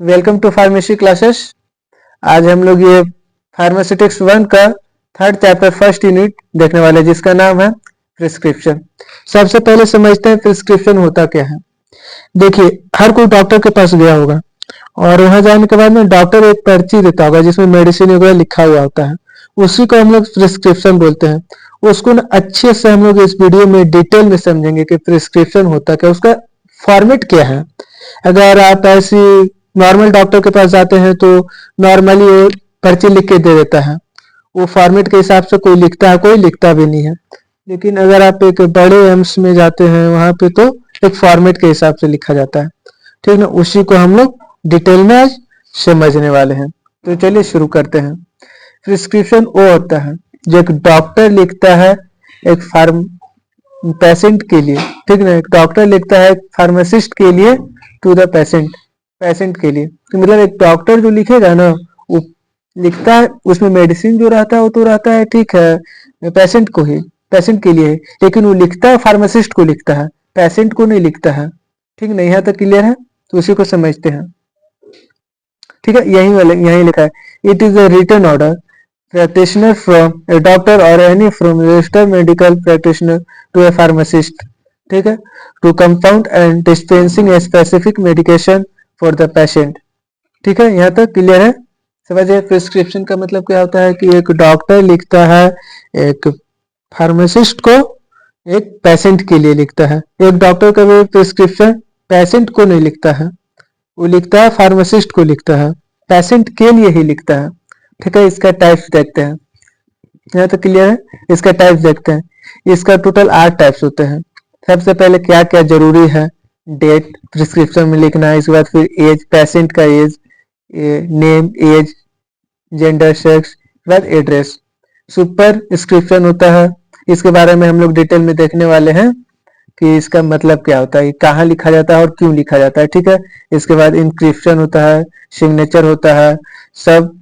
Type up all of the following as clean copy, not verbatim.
Welcome to pharmacy classes. आज हम लोग ये फार्मास्यूटिक्स 1 का थर्ड चैप्टर फर्स्ट यूनिट देखने वाले हैं, जिसका नाम है प्रिस्क्रिप्शन। सबसे पहले समझते हैं प्रिस्क्रिप्शन होता क्या है। देखिए, हर कोई डॉक्टर के पास गया होगा और वहां जाने के बाद में डॉक्टर एक पर्ची देता होगा जिसमें मेडिसिन वगैरह लिखा हुआ होता है। उसी को हम लोग प्रिस्क्रिप्शन बोलते हैं। उसको ना अच्छे से हम लोग इस वीडियो में डिटेल में समझेंगे कि प्रिस्क्रिप्शन होता क्या, उसका फॉर्मेट क्या है। अगर आप ऐसी नॉर्मल डॉक्टर के पास जाते हैं तो नॉर्मली वो पर्ची लिख के दे देता है। वो फॉर्मेट के हिसाब से कोई लिखता है, कोई लिखता भी नहीं है। लेकिन अगर आप एक बड़े एम्स में जाते हैं वहां पे तो एक फॉर्मेट के हिसाब से लिखा जाता है। ठीक ना, उसी को हम लोग डिटेल में आज समझने वाले हैं। तो चलिए शुरू करते हैं। प्रिस्क्रिप्शन वो होता है जो एक डॉक्टर लिखता है एक फार्म पेशेंट के लिए। ठीक ना, एक डॉक्टर लिखता है फार्मासिस्ट के लिए टू द पेशेंट के लिए। तो मतलब एक डॉक्टर जो लिखेगा ना, वो लिखता है, उसमें मेडिसिन जो रहता है वो तो रहता है, ठीक है, पेशेंट को ही, पेशेंट के लिए, लेकिन वो लिखता है फार्मासिस्ट को लिखता है, पेशेंट को नहीं लिखता है। ठीक नहीं, यहाँ तक क्लियर है? तो उसी को समझते हैं। ठीक है, यही लिखा है, it is a written order practitioner from a doctor or any from registered medical practitioner to a pharmacist. ठीक है, to compound and dispensing a specific medication for the patient. ठीक है, यहाँ तक क्लियर है? समझिए प्रिस्क्रिप्शन का मतलब क्या होता है कि एक डॉक्टर लिखता है एक फार्मासिस्ट को, एक पेशेंट के लिए लिखता है। एक डॉक्टर का भी प्रिस्क्रिप्शन पेशेंट को नहीं लिखता है, वो लिखता है फार्मासिस्ट को लिखता है, पेशेंट के लिए ही लिखता है। ठीक है, इसका टाइप्स देखते हैं। यहाँ तो क्लियर है? इसका टाइप्स देखते हैं। इसका टोटल 8 टाइप्स होते हैं। सबसे पहले क्या क्या जरूरी है, डेट प्रिस्क्रिप्शन में लिखना है। इसके बाद फिर एज, पेशेंट का age, name, age, gender, sex, बाद एड्रेस। सुपर स्क्रिप्शन होता है, इसके बारे में हम लोग डिटेल में देखने वाले हैं कि इसका मतलब क्या होता है, कहाँ लिखा जाता है और क्यों लिखा जाता है। ठीक है, इसके बाद इंक्रिप्शन होता है, सिग्नेचर होता है, सब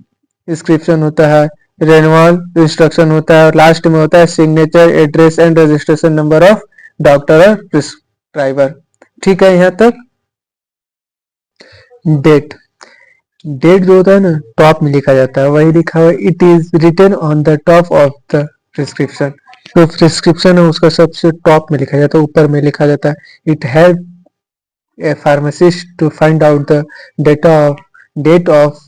इंस्क्रिप्शन होता है, रेनवॉल इंस्ट्रक्शन होता है, और लास्ट में होता है signature, address and registration number of doctor और प्रिस्क्राइबर। ठीक है, यहाँ तक। डेट, डेट जो होता है ना, टॉप में लिखा जाता है, वही लिखा हुआ, it is written on the top of the prescription. जो प्रिस्क्रिप्शन है उसका सबसे टॉप में लिखा जाता है, ऊपर में लिखा जाता है। It help a pharmacist to find out the date of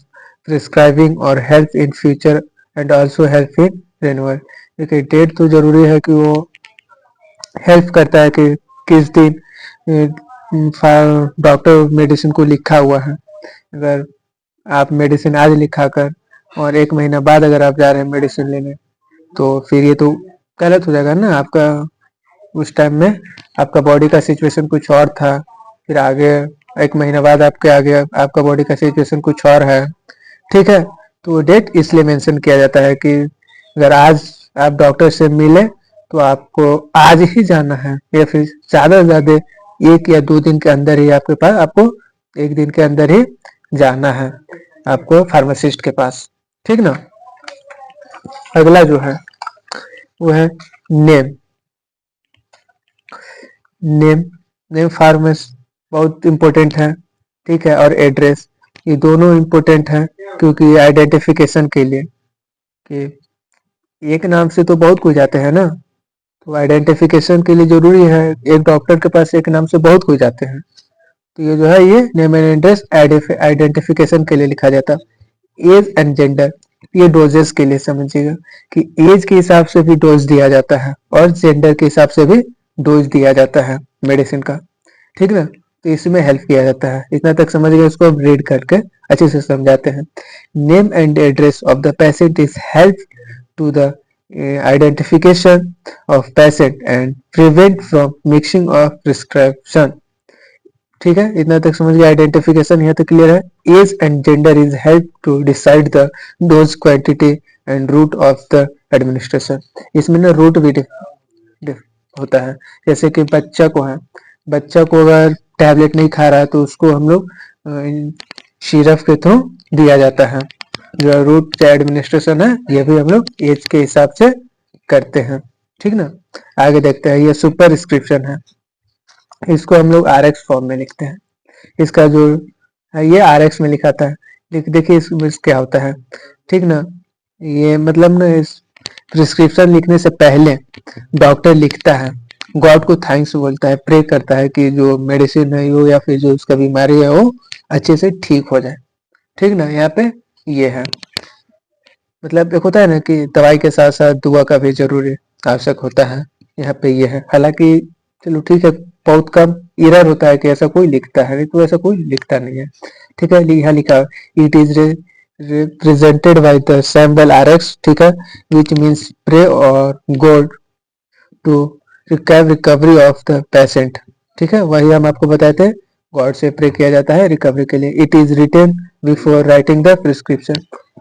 prescribing or help in future and also help in renewal। देखिए, डेट तो जरूरी है कि वो हेल्प करता है कि किस दिन डॉक्टर मेडिसिन को लिखा हुआ है। अगर आप मेडिसिन आज लिखा कर और 1 महीना बाद अगर आप जा रहे हैं मेडिसिन लेने, तो फिर ये तो गलत हो जाएगा ना। आपका उस टाइम में आपका बॉडी का सिचुएशन कुछ और था, फिर आगे 1 महीना बाद आपके आगे आपका बॉडी का सिचुएशन कुछ और है। ठीक है, तो डेट इसलिए मेंशन किया जाता है कि अगर आज आप डॉक्टर से मिले तो आपको आज ही जाना है, या फिर ज्यादा से ज्यादा 1 या 2 दिन के अंदर ही आपके पास, आपको 1 दिन के अंदर ही जाना है आपको फार्मासिस्ट के पास। ठीक ना। अगला जो है वो है नेम। नेम फार्मासिस्ट बहुत इंपॉर्टेंट है। ठीक है, और एड्रेस, ये दोनों इंपॉर्टेंट है क्योंकि आइडेंटिफिकेशन के लिए, कि एक नाम से तो बहुत कोई जाते हैं ना, तो आइडेंटिफिकेशन के लिए जरूरी है। एक डॉक्टर के पास एक नाम से बहुत कोई जाते हैं, तो ये जो है, ये नेम एंड एड्रेस आइडेंटिफिकेशन के लिए लिखा जाता है। एज एंड जेंडर, ये डोजेस के लिए समझिएगा कि एज के हिसाब से भी डोज दिया जाता है और जेंडर के हिसाब से भी डोज दिया जाता है मेडिसिन का। ठीक ना, तो इसमें हेल्प किया जाता है। इतना तक समझ गए, इसको रीड करके अच्छे से समझाते हैं। Name and address of the patient is help to the identification of patient and prevent from mixing of prescription. ठीक है, इतना तक समझ गए। आइडेंटिफिकेशन यहाँ तक क्लियर है। Age and gender is help to decide the dose quantity and route of the administration. इसमें ना रूट भी होता है। जैसे कि बच्चा को है, बच्चा को अगर टैबलेट नहीं खा रहा है तो उसको हम लोग सिरप के थ्रू दिया जाता है। जो रूट एडमिनिस्ट्रेशन है, ये भी हम लोग एज के हिसाब से करते हैं। ठीक ना, आगे देखते हैं। ये सुपर स्क्रिप्शन है, इसको हम लोग RX फॉर्म में लिखते हैं। इसका जो ये RX में लिखा था। देखिए इसमें क्या होता है, ठीक ना। ये मतलब ना इस प्रिस्क्रिप्शन लिखने से पहले डॉक्टर लिखता है, गॉड को थैंक्स बोलता है, प्रे करता है कि जो मेडिसिन है वो या फिर जो उसका बीमारी है वो अच्छे से ठीक हो जाए, ठीक ना। यहाँ पे ये है, मतलब एक होता है ना कि दवाई के साथ साथ दुआ का भी जरूरी आवश्यक होता है, यहाँ पे ये है। हालांकि चलो ठीक है, बहुत कम एरर होता है कि ऐसा कोई लिखता है, नहीं तो ऐसा कोई लिखता नहीं है, ठीक है। यहाँ लिखा it is represented by the symbol RX, ठीक है, which means pray or God to recovery of the patient, ठीक है। वही हम आपको बताए थे, गॉड से प्रे किया जाता है रिकवरी के लिए। It is written before writing the prescription,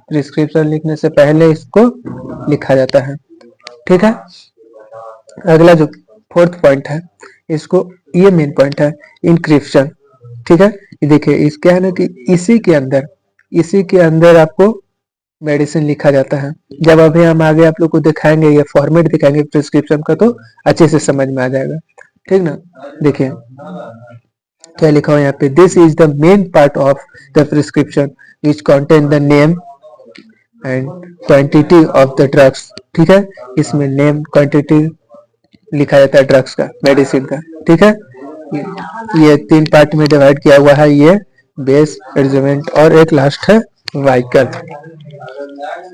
prescription लिखने से पहले इसको लिखा जाता है, ठीक है। अगला जो फोर्थ पॉइंट है, इसको ये मेन पॉइंट है, इंक्रिप्शन, ठीक है। ये देखिए इस क्या है ना कि इसी के अंदर आपको मेडिसिन लिखा जाता है। जब अभी हम आगे आप लोग को दिखाएंगे, ये फॉर्मेट दिखाएंगे प्रिस्क्रिप्शन का, तो अच्छे से समझ में आ जाएगा, ठीक ना। देखिए क्या लिखा हुआ यहाँ पे, this is the main part of the prescription which contain the name and quantity of the drugs, ठीक है। इसमें नेम क्वांटिटी लिखा जाता है ड्रग्स का, मेडिसिन का, ठीक है। ये तीन पार्ट में डिवाइड किया हुआ है, ये बेस, एडजमेंट और एक लास्ट है वाइकल,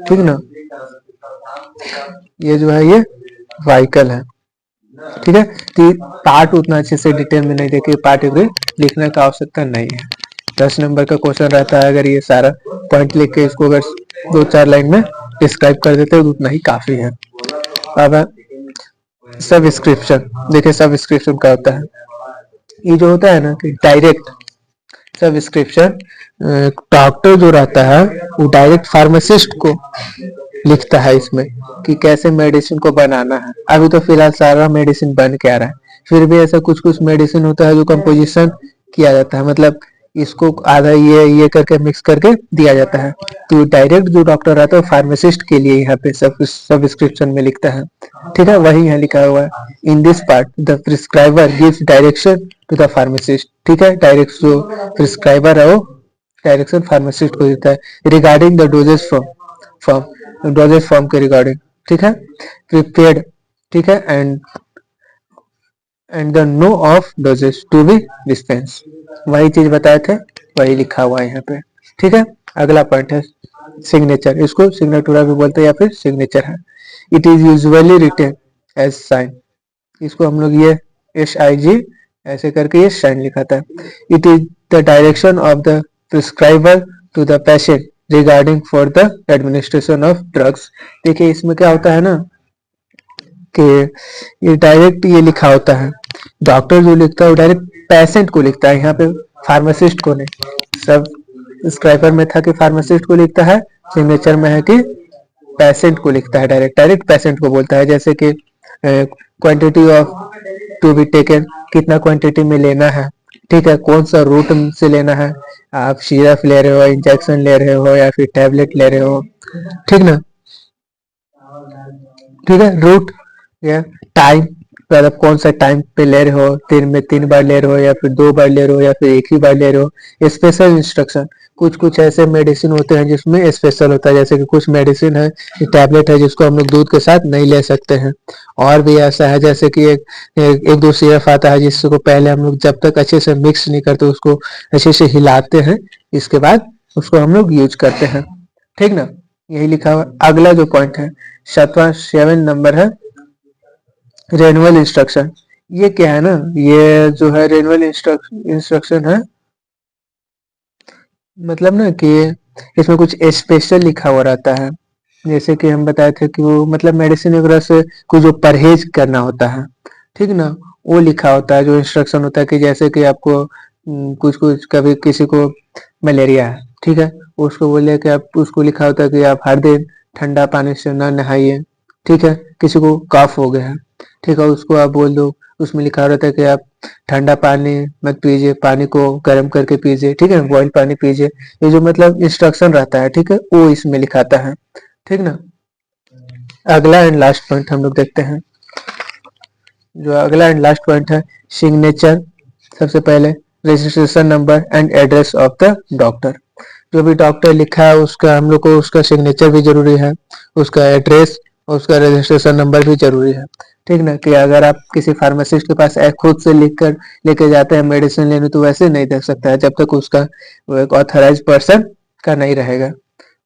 ठीक ना। ये जो है ये वाइकल है, ठीक है। तो पार्ट उतना अच्छे से डिटेल में नहीं देखे, पार्ट लिखने का आवश्यकता नहीं है। 10 नंबर का क्वेश्चन रहता है, अगर ये सारा पॉइंट लिख के इसको अगर 2-4 लाइन में डिस्क्राइब कर देते तो उतना ही काफी है। अब सब्सक्रिप्शन, देखिए सब्सक्रिप्शन क्या होता है। ये जो होता है ना कि डायरेक्ट सब्सक्रिप्शन, डॉक्टर जो रहता है वो डायरेक्ट फार्मासिस्ट को लिखता है इसमें कि कैसे मेडिसिन को बनाना है। अभी तो फिलहाल सारा मेडिसिन बन के आ रहा है, फिर भी ऐसा कुछ कुछ मेडिसिन होता है जो कंपोजिशन किया जाता है, मतलब इसको आधा ये करके मिक्स करके दिया जाता है। तो डायरेक्ट जो डॉक्टर रहता है फार्मासिस्ट के लिए यहाँ पे सब्सक्रिप्शन में लिखता है, ठीक है। वही यहाँ लिखा हुआ है, in this part the prescriber gives direction to the pharmacist, ठीक है। डायरेक्ट जो प्रिस्क्राइबर है वो डायरेक्शन फार्मासिस्ट को देता है regarding the doses form, doses form के रिगार्डिंग, ठीक है। प्रिपेयर्ड, ठीक है, and the no of doses to be dispense, वही चीज बताए थे, वही लिखा हुआ है यहाँ पे, ठीक है। अगला पॉइंट है सिग्नेचर, इसको सिग्नेटुरा भी बोलते हैं या फिर सिग्नेचर है। It is usually written as sign, इसको हम लोग ये SIG ऐसे करके ये साइन लिखा था। It is the direction of the prescriber to the patient regarding for the administration of drugs. देखिए इसमें क्या होता है ना कि ये डायरेक्ट ये लिखा होता है, डॉक्टर जो लिखता है वो डायरेक्ट पेशेंट को लिखता है, यहाँ पे फार्मासिस्ट को नहीं। सब प्रिस्क्राइबर में था कि फार्मासिस्ट को लिखता है, सिग्नेचर में है कि पेशेंट को लिखता है, डायरेक्ट पेशेंट को बोलता है। जैसे कि quantity of to be taken, कितना क्वांटिटी में लेना है, ठीक है, कौन सा रूट से लेना है, आप सिरप ले रहे हो, इंजेक्शन ले रहे हो या फिर टैबलेट ले रहे हो, ठीक ना, ठीक है। रूट या टाइम, मतलब कौन सा टाइम पे ले रहे हो, दिन में 3 बार ले रहे हो या फिर 2 बार ले रहे हो या फिर एक ही बार ले रहे हो। स्पेशल इंस्ट्रक्शन, कुछ कुछ ऐसे मेडिसिन होते हैं जिसमें स्पेशल होता है, जैसे कि कुछ मेडिसिन है, टैबलेट है जिसको हम लोग दूध के साथ नहीं ले सकते हैं। और भी ऐसा है जैसे कि एक दो सिरप आता है जिसको पहले हम लोग जब तक अच्छे से मिक्स नहीं करते उसको अच्छे से हिलाते हैं, इसके बाद उसको हम लोग यूज करते हैं, ठीक ना। यही लिखा हुआ। अगला जो पॉइंट है 7 नंबर है रेनुअल इंस्ट्रक्शन। ये क्या है ना, ये जो है रेनुअल इंस्ट्रक्शन है, मतलब ना कि इसमें कुछ स्पेशल लिखा हुआ रहता है। जैसे कि हम बताए थे कि वो मतलब मेडिसिन वगैरह से कुछ जो परहेज करना होता है, ठीक ना, वो लिखा होता है। जो इंस्ट्रक्शन होता है कि जैसे कि आपको कुछ कुछ कभी किसी को मलेरिया है, ठीक है, उसको बोले कि आप, उसको लिखा होता है कि आप हर दिन ठंडा पानी से ना नहाइए, ठीक है। किसी को कफ हो गया है, ठीक है, उसको आप बोल दो, उसमें लिखा रहता है कि आप ठंडा पानी मत पीजिए, पानी को गर्म करके पीजिए, ठीक है, बॉइल पानी पीजिए। ये जो मतलब इंस्ट्रक्शन रहता है, ठीक है, वो इसमें लिखाता है, ठीक ना। अगला एंड लास्ट पॉइंट हम लोग देखते हैं। जो अगला एंड लास्ट पॉइंट है सिग्नेचर, सबसे पहले registration number and address of the doctor. जो भी डॉक्टर लिखा है उसका हम लोग को उसका सिग्नेचर भी जरूरी है, उसका एड्रेस और उसका रजिस्ट्रेशन नंबर भी जरूरी है। ठीक ना, कि अगर आप किसी फार्मासिस्ट के पास खुद से लिख कर लेके जाते हैं मेडिसिन लेने तो वैसे नहीं दे सकता है जब तक उसका वो एक ऑथराइज पर्सन का नहीं रहेगा,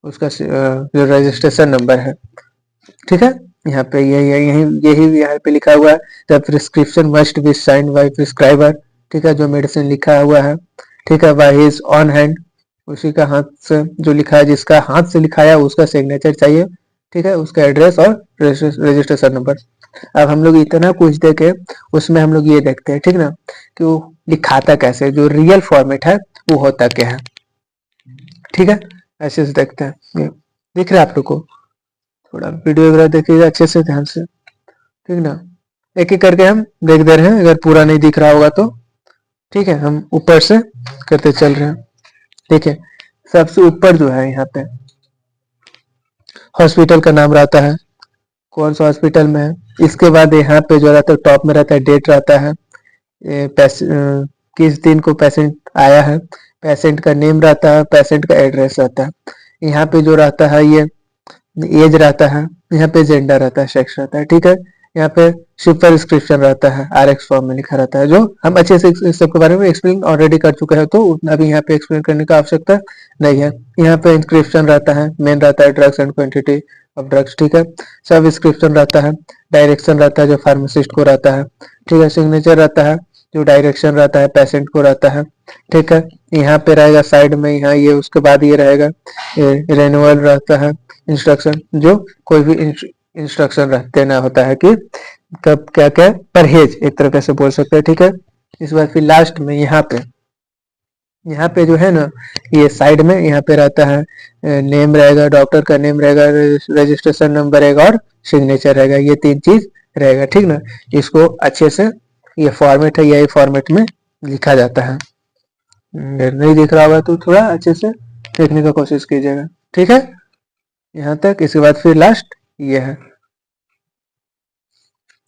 उसका जो रजिस्ट्रेशन नंबर है। ठीक है, यहाँ पे यही यहाँ पे लिखा हुआ है the prescription must be signed by prescriber. ठीक है, जो मेडिसिन लिखा हुआ है, ठीक है, बाय हिज ऑन हैंड, उसी का हाथ से जो लिखा है, जिसका हाथ से लिखाया उसका सिग्नेचर चाहिए। ठीक है, उसका एड्रेस और रजिस्ट्रेशन नंबर। अब हम लोग इतना कुछ देखे उसमें हम लोग ये देखते हैं, ठीक ना, कि वो लिखाता कैसे, जो रियल फॉर्मेट है वो होता क्या है। ठीक है, ऐसे से देखते हैं। ये दिख रहा है आप लोग को, थोड़ा वीडियो वगैरह देखिएगा अच्छे से ध्यान से। ठीक ना, एक एक करके हम देख दे रहे हैं, अगर पूरा नहीं दिख रहा होगा तो ठीक है, हम ऊपर से करते चल रहे हैं। देखिए, सबसे ऊपर जो है यहाँ पे हॉस्पिटल का नाम रहता है, कौन सा हॉस्पिटल में है। इसके बाद यहाँ पे जो रहता है टॉप में रहता है डेट रहता है, किस दिन को पेशेंट आया है, पेशेंट का नेम रहता है, पेशेंट का एड्रेस रहता है। यहाँ पे जो रहता है ये एज रहता है, यहाँ पे जेंडर रहता है, सेक्स रहता है। ठीक है, यहाँ पे सुपरस्क्रिप्शन रहता है, आरएक्स फॉर्म में लिखा रहता है, जो हम अच्छे से इस सब के बारे में एक्सप्लेन ऑलरेडी कर चुके हैं, तो उतना भी यहाँ पे एक्सप्लेन करने का आवश्यकता नहीं है। यहाँ पे इंस्क्रिप्शन रहता है, मेन रहता है drugs and quantity of drugs. ठीक है, सब इंस्क्रिप्शन रहता है, डायरेक्शन रहता है जो फार्मासिस्ट को रहता है। ठीक है, सिग्नेचर रहता है, जो डायरेक्शन रहता है पेशेंट को रहता है। ठीक है, यहाँ पे रहेगा साइड में, यहाँ ये उसके बाद ये रहेगा रेनुअल रहता है, इंस्ट्रक्शन, जो कोई भी इंस्ट्रक्शन देना होता है कि कब क्या क्या परहेज एक तरह से बोल सकते हैं। ठीक है, इस बार फिर लास्ट में यहाँ पे जो है ना, ये साइड में यहाँ पे रहता है नेम रहेगा, डॉक्टर का नेम रहेगा, रजिस्ट्रेशन नंबर रहेगा और सिग्नेचर रहेगा, ये तीन चीज रहेगा। ठीक ना, इसको अच्छे से, ये फॉर्मेट है, यही फॉर्मेट में लिखा जाता है। नहीं दिख रहा होगा तो थोड़ा अच्छे से देखने का कोशिश कीजिएगा। ठीक है, यहाँ तक। इसके बाद फिर लास्ट ये है।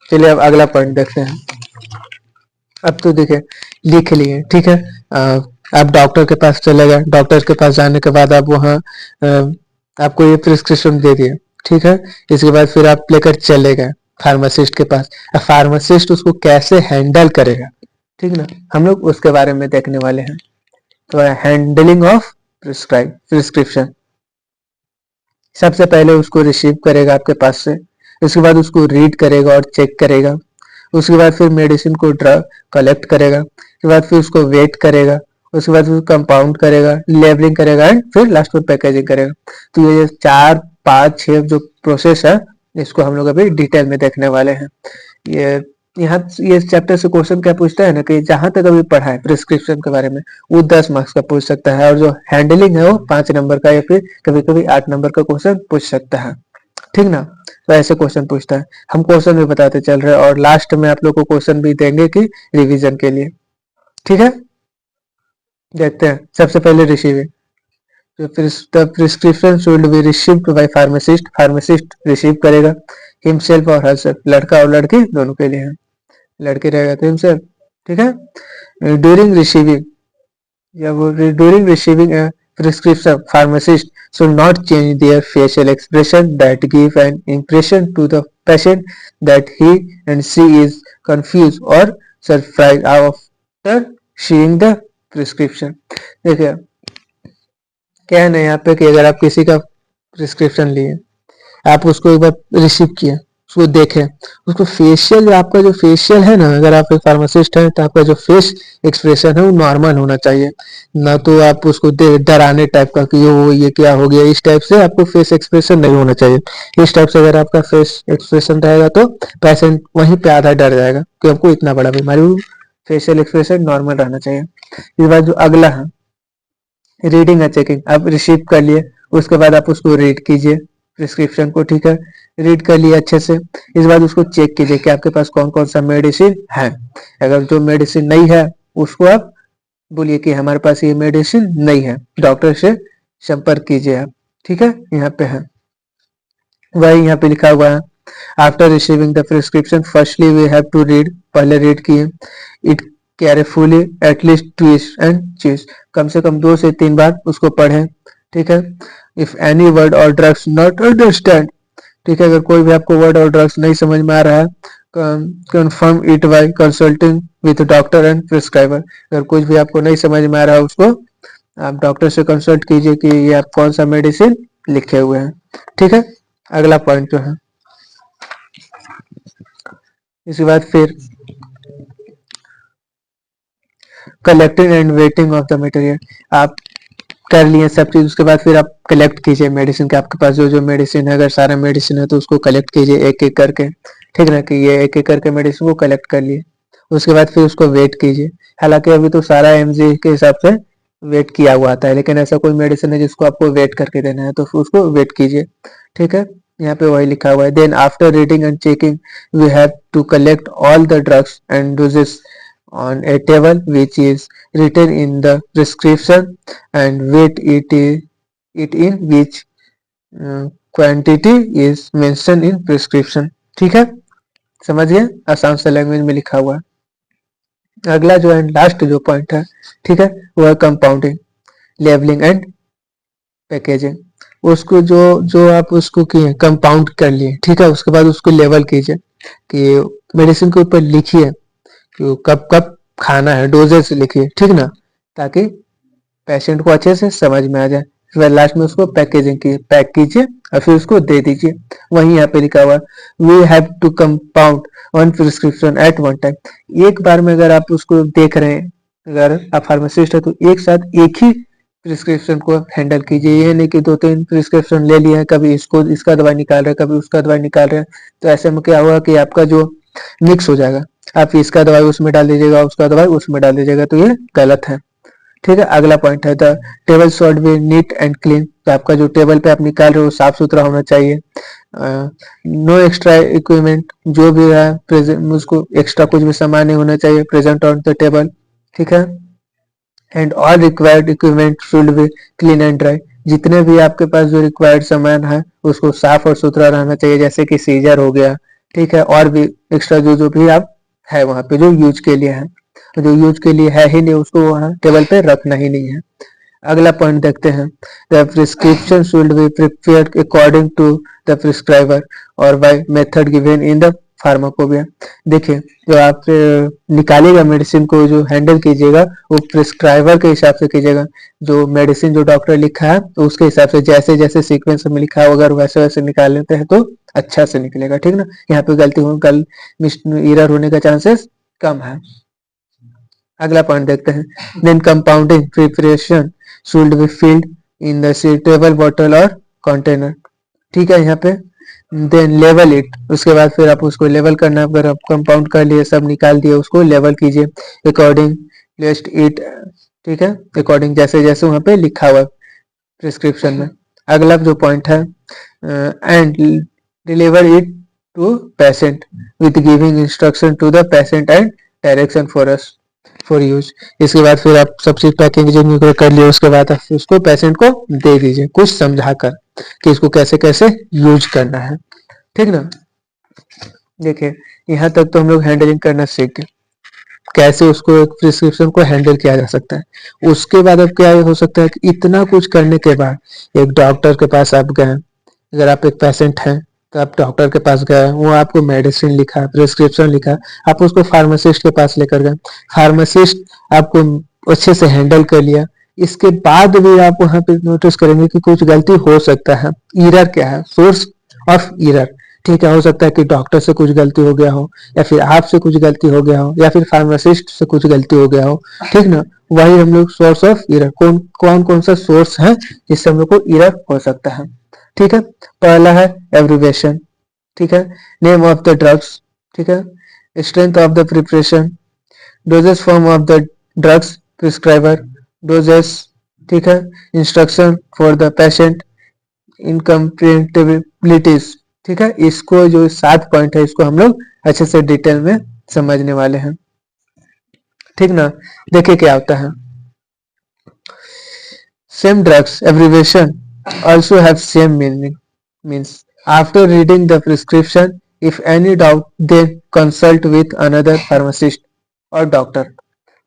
चलिए अब अगला पॉइंट देखते हैं। अब तो देखिए लिख लिए, ठीक है, आप डॉक्टर के पास चले गए, डॉक्टर के पास जाने के बाद आप वहाँ आपको ये प्रिस्क्रिप्शन दे दिए। ठीक है, इसके बाद फिर आप लेकर चले गए फार्मासिस्ट के पास। अब फार्मासिस्ट उसको कैसे हैंडल करेगा, ठीक ना, हम लोग उसके बारे में देखने वाले हैं। तो हैंडलिंग ऑफ प्रिस्क्रिप्शन, सबसे पहले उसको रिसीव करेगा आपके पास से, उसके बाद उसको रीड करेगा और चेक करेगा, उसके बाद फिर मेडिसिन को ड्रग कलेक्ट करेगा, उसके बाद फिर उसको वेट करेगा, उसके बाद फिर कंपाउंड करेगा, लेबलिंग करेगा एंड फिर लास्ट में पैकेजिंग करेगा। तो ये 4 5 6 जो प्रोसेस है, इसको हम लोग अभी डिटेल में देखने वाले हैं। यहाँ ये चैप्टर से क्वेश्चन क्या पूछता है ना, कि जहां तक अभी पढ़ा है प्रिस्क्रिप्शन के बारे में वो 10 मार्क्स का पूछ सकता है, और जो हैंडलिंग है वो 5 नंबर का या फिर कभी कभी 8 नंबर का क्वेश्चन पूछ सकता है। ठीक ना, तो ऐसे क्वेश्चन पूछता है, हम क्वेश्चन भी बताते चल रहे हैं और लास्ट में आप लोग को क्वेश्चन भी देंगे कि रिवीजन के लिए। ठीक है, देखते हैं। सबसे पहले receiving, the prescription should be received by pharmacist, pharmacist receive करेगा हिमसेल्फ और हरसेल्फ, लड़का और लड़की दोनों के लिए है, लड़की रहेगा तो हिमसेल्फ। ठीक है, ड्यूरिंग रिसीविंग, या वो during receiving prescription, pharmacist should not change their facial expression that give an impression to the patient that he and she is confused or surprised after seeing the prescription। देखिए क्या है ना, यहाँ पे कि अगर आप किसी का प्रिस्क्रिप्शन लिए, आप उसको एक बार रिसीव किए, उसको देखें, उसको फेशियल, आपका जो फेशियल है ना, अगर आप एक फार्मासिस्ट हैं तो आपका जो फेस एक्सप्रेशन है वो नॉर्मल होना चाहिए, ना तो आप उसको डराने टाइप का कि ये क्या हो गया, इस टाइप से आपको फेस एक्सप्रेशन नहीं होना चाहिए। इस टाइप से अगर आपका फेस एक्सप्रेशन रहेगा तो पेशेंट वहीं पे आधा डर जाएगा कि हमको इतना बड़ा बीमारी, फेशियल एक्सप्रेशन नॉर्मल रहना चाहिए। इस बार जो अगला है रीडिंग और चेकिंग, आप रिसीव कर लिए, उसके बाद आप उसको रीड कीजिए प्रिस्क्रिप्शन को। ठीक है, रीड कर लिए अच्छे से, इस बाद उसको चेक कीजिए कि आपके पास कौन कौन सा मेडिसिन है। अगर जो मेडिसिन नहीं है उसको आप बोलिए कि हमारे पास ये मेडिसिन नहीं है, डॉक्टर से संपर्क कीजिए आप। ठीक है, यहाँ पे है वही यहाँ पे लिखा हुआ है, after receiving the prescription firstly we have to read, पहले रीड किए, it carefully at least twist and चीज, कम से कम 2 से 3 बार उसको पढ़ें। ठीक है। इफ एनी वर्ड और ड्रग्स नॉट अंडरस्टैंड, ठीक है, अगर कोई भी आपको वर्ड और ड्रग्स नहीं समझ में आ रहा है, confirm it by consulting with doctor and prescriber, अगर कुछ भी आपको नहीं समझ में आ रहा है उसको आप डॉक्टर से कंसल्ट कीजिए कि ये आप कौन सा मेडिसिन लिखे हुए हैं। ठीक है। अगला पॉइंट जो है, इसके बाद फिर collecting and waiting of the material, आप कर लिए सब चीज, उसके बाद फिर आप कलेक्ट कीजिए मेडिसिन के, आपके पास जो जो मेडिसिन है, अगर सारा मेडिसिन है तो उसको कलेक्ट कीजिए एक एक करके। ठीक ना, कि ये एक एक करके मेडिसिन को कलेक्ट कर लिए, उसके बाद फिर उसको वेट कीजिए। हालांकि अभी तो सारा एमजी के हिसाब से वेट किया हुआ आता है, लेकिन ऐसा कोई मेडिसिन है जिसको आपको वेट करके देना है तो फिर उसको वेट कीजिए। ठीक है। यहाँ पे वही लिखा हुआ है, then after reading and checking we have to collect all the drugs and doses on a table which is written in the prescription and weight it in which quantity is mentioned in prescription। ठीक है, समझ गए, आसान से language में लिखा हुआ है। अगला जो है लास्ट जो पॉइंट है, ठीक है, वो है कंपाउंडिंग, लेबलिंग एंड पैकेजिंग। उसको जो जो आप उसको किए कंपाउंड कर लिए, ठीक है, उसके बाद उसको लेबल कीजिए कि मेडिसिन के ऊपर लिखिए कि कब कब खाना है, डोजेस लिखिए, ठीक ना, ताकि पेशेंट को अच्छे से समझ में आ जाए। फिर लास्ट में उसको पैकेजिंग की पैक कीजिए और फिर उसको दे दीजिए। वहीं यहाँ पे लिखा हुआ we have to compound one prescription at one time. एक बार में अगर आप उसको देख रहे हैं, अगर आप फार्मासिस्ट है तो एक साथ एक ही प्रिस्क्रिप्शन को हैंडल कीजिए। ये नहीं कि 2-3 प्रिस्क्रिप्शन ले लिए हैं, कभी इसको इसका दवाई निकाल रहे हैं, कभी उसका दवाई निकाल रहे हैं, तो ऐसे में क्या होगा कि आपका जो मिक्स हो जाएगा, आप इसका दवाई उसमें डाल दीजिएगा, उसका दवाई उसमें डाल दीजिएगा, तो ये गलत है। ठीक है। अगला पॉइंट है the table should be neat and clean, तो आपका जो टेबल पे आप निकाल रहे हो साफ सुथरा होना चाहिए। नो एक्स्ट्रा इक्विपमेंट, जो भी है प्रेजेंट, उसको एक्स्ट्रा कुछ भी सामान नहीं होना चाहिए प्रेजेंट ऑन द टेबल। ठीक है। And all required equipment should be clean and dry, जितने भी आपके पास जो रिक्वायर्ड सामान है उसको साफ और सुथरा रहना चाहिए, जैसे कि सीजर हो गया, ठीक है, और भी एक्स्ट्रा जो जो भी आप है वहां पे जो यूज के लिए है, जो यूज के लिए है ही नहीं उसको वहां टेबल पे रखना ही नहीं है। अगला पॉइंट देखते हैं, the prescription should be prepared according to the prescriber और by method given in the pharmacopoeia. देखिए, जो आप निकालिएगा मेडिसिन को, जो हैंडल कीजिएगा वो प्रिस्क्राइबर के हिसाब से कीजिएगा। जो मेडिसिन जो डॉक्टर लिखा है तो उसके हिसाब से, जैसे जैसे सीक्वेंस में लिखा है अगर वैसे वैसे निकाल लेते हैं तो अच्छा से निकलेगा। ठीक ना, यहाँ पे गलती हो कल एरर होने का चांसेस कम है। अगला पॉइंट देखते हैं, then compounding preparation should be filled in the suitable bottle और कंटेनर। ठीक है, यहाँ पे देन लेवल इट, उसके बाद फिर आप उसको लेवल करना, अगर आप कंपाउंड कर लिए सब निकाल दिए उसको लेवल कीजिए अकॉर्डिंग प्लेस्ड इट, ठीक है, अकॉर्डिंग जैसे जैसे वहां पे लिखा हुआ प्रिस्क्रिप्शन में। अगला जो पॉइंट है, and deliver it to patient with giving instruction to the patient and direction for us for use. इसके बाद फिर आप सब चीज पैकेजिंग कर लिए, उसके बाद आप उसको पेशेंट को दे दीजिए कुछ समझा कर कि इसको कैसे कैसे यूज करना है। ठीक ना, देखिए यहाँ तक तो हम लोग हैंडलिंग करना सीख गए, कैसे उसको एक प्रिस्क्रिप्शन को हैंडल किया जा सकता है। उसके बाद अब क्या हो सकता है कि इतना कुछ करने के बाद एक डॉक्टर के पास आप गए, अगर आप एक पेशेंट हैं तो आप डॉक्टर के पास गए, वो आपको मेडिसिन लिखा, प्रिस्क्रिप्शन लिखा, आप उसको फार्मासिस्ट के पास लेकर गए, फार्मासिस्ट आपको अच्छे से हैंडल कर लिया, इसके बाद भी आप वहां पे नोटिस करेंगे कि कुछ गलती हो सकता है। ईरर क्या है, सोर्स ऑफ ईरर। ठीक है, हो सकता है कि डॉक्टर से कुछ गलती हो गया हो, या फिर आपसे कुछ गलती हो गया हो, या फिर फार्मासिस्ट से कुछ गलती हो गया हो। ठीक ना, वही हम लोग सोर्स ऑफ ईरर, कौन कौन सा सोर्स है जिससे हम लोग को ईरर हो सकता है। ठीक है, पहला है एब्रिविएशन, ठीक है, नेम ऑफ द ड्रग्स, ठीक है, strength of the preparation, doses form of the drugs, prescriber, doses, ठीक है, instruction for the patient, incompatibilities. ठीक है, इसको जो 7 पॉइंट है इसको हम लोग अच्छे से डिटेल में समझने वाले हैं। ठीक ना, देखिए क्या होता है, same drugs abbreviation also have same meaning, means after reading the prescription if any doubt then consult with another pharmacist or doctor।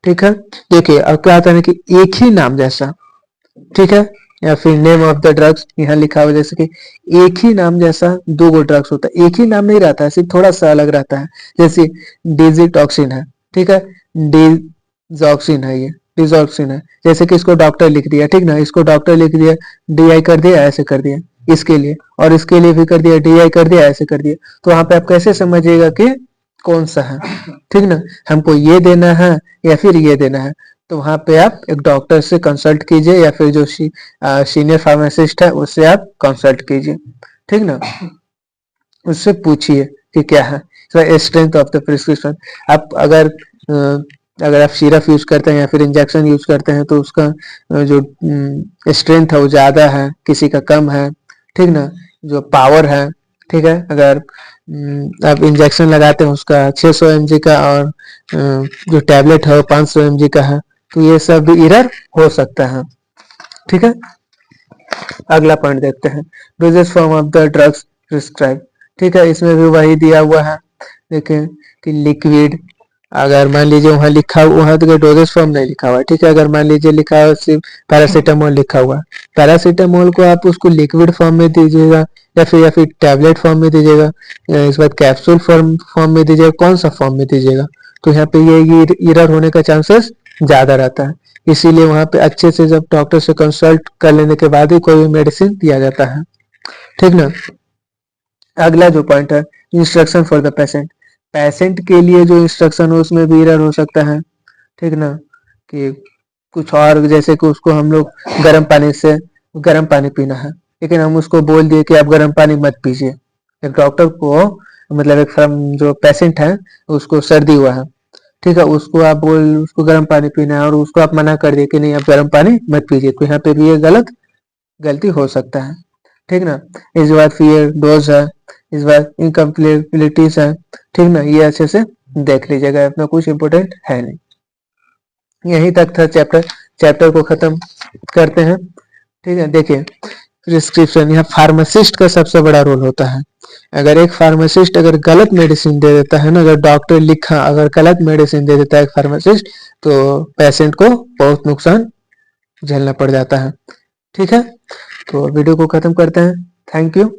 ठीक है। देखिए अब क्या होता है ना कि एक ही नाम जैसा, ठीक है, या फिर नेम ऑफ द ड्रग्स यहाँ लिखा हुआ, जैसे कि एक ही नाम जैसा दो गो ड्रग्स होता है, एक ही नाम नहीं रहता है, सिर्फ थोड़ा सा अलग रहता है। जैसे डिजिटॉक्सिन है, ठीक है, डिजॉक्सिन है, ये डिजॉक्सिन है, जैसे कि इसको डॉक्टर लिख दिया, ठीक ना, इसको डॉक्टर लिख दिया, DI कर दिया, ऐसे कर दिया इसके लिए, और इसके लिए भी कर दिया, DI कर दिया, ऐसे कर दिया। तो वहां पे आप कैसे समझिएगा कि कौन सा है, ठीक ना, हमको ये देना है या फिर ये देना है। तो वहां पे आप एक डॉक्टर से कंसल्ट कीजिए, या फिर जो सीनियर फार्मासिस्ट है उससे आप कंसल्ट कीजिए, ठीक ना, उससे पूछिए कि क्या है स्ट्रेंथ ऑफ द प्रिस्क्रिप्शन। आप अगर आप सिरप यूज करते हैं या फिर इंजेक्शन यूज करते हैं तो उसका जो स्ट्रेंथ है वो ज्यादा है, किसी का कम है, ठीक ना, जो पावर है, ठीक है, अगर आप इंजेक्शन लगाते हैं उसका 600 mg का और जो टैबलेट है वो 500 mg का है, तो ये सब भी एरर हो सकता है, ठीक है। अगला पॉइंट देखते हैं, doses form of the drugs prescribe, ठीक है, इसमें भी वही दिया हुआ है। देखें कि लिक्विड, अगर मान लीजिए वहाँ लिखा हुआ तो डोजेज फॉर्म नहीं लिखा हुआ है, ठीक है, अगर मान लीजिए लिखा हुआ सिर्फ पैरासीटामोल लिखा हुआ है, पैरासीटामोल को आप उसको लिक्विड फॉर्म में दीजिएगा या फिर टैबलेट फॉर्म में दीजिएगा, इस बार कैप्सूल फॉर्म में दीजिएगा, कौन सा फॉर्म में दीजिएगा, तो यहाँ पे ये एरर होने का चांसेस ज्यादा रहता है। इसीलिए वहां पे अच्छे से जब डॉक्टर से कंसल्ट कर लेने के बाद ही कोई भी मेडिसिन दिया जाता है, ठीक ना। अगला जो पॉइंट है, instruction for the patient, patient के लिए जो इंस्ट्रक्शन हो उसमें भी एरर हो सकता है, ठीक ना, कि कुछ और, जैसे कि उसको हम लोग गर्म पानी पीना है, लेकिन हम उसको बोल दिए कि आप गर्म पानी मत पीजिए। एक डॉक्टर को, मतलब एक जो पेशेंट है उसको सर्दी हुआ है, ठीक है, उसको गर्म पानी पीना है और उसको आप मना कर दिए कि नहीं आप गर्म पानी मत पीजिए, तो यहाँ पे भी ये गलती हो सकता है, ठीक ना। इस बार फिर डोज है, इस बार इनकम्प्लेबिलिटीज है, ठीक ना, ये अच्छे से देख लीजिएगा, इतना कुछ इंपोर्टेंट है नहीं। यहीं तक था चैप्टर को खत्म करते हैं, ठीक है। देखिए प्रिस्क्रिप्शन, यहाँ फार्मासिस्ट का सबसे बड़ा रोल होता है। अगर एक फार्मासिस्ट अगर गलत मेडिसिन दे देता है ना, अगर डॉक्टर लिखा अगर गलत मेडिसिन दे देता है एक फार्मासिस्ट, तो पेशेंट को बहुत नुकसान झेलना पड़ जाता है, ठीक है। तो वीडियो को खत्म करते हैं, थैंक यू।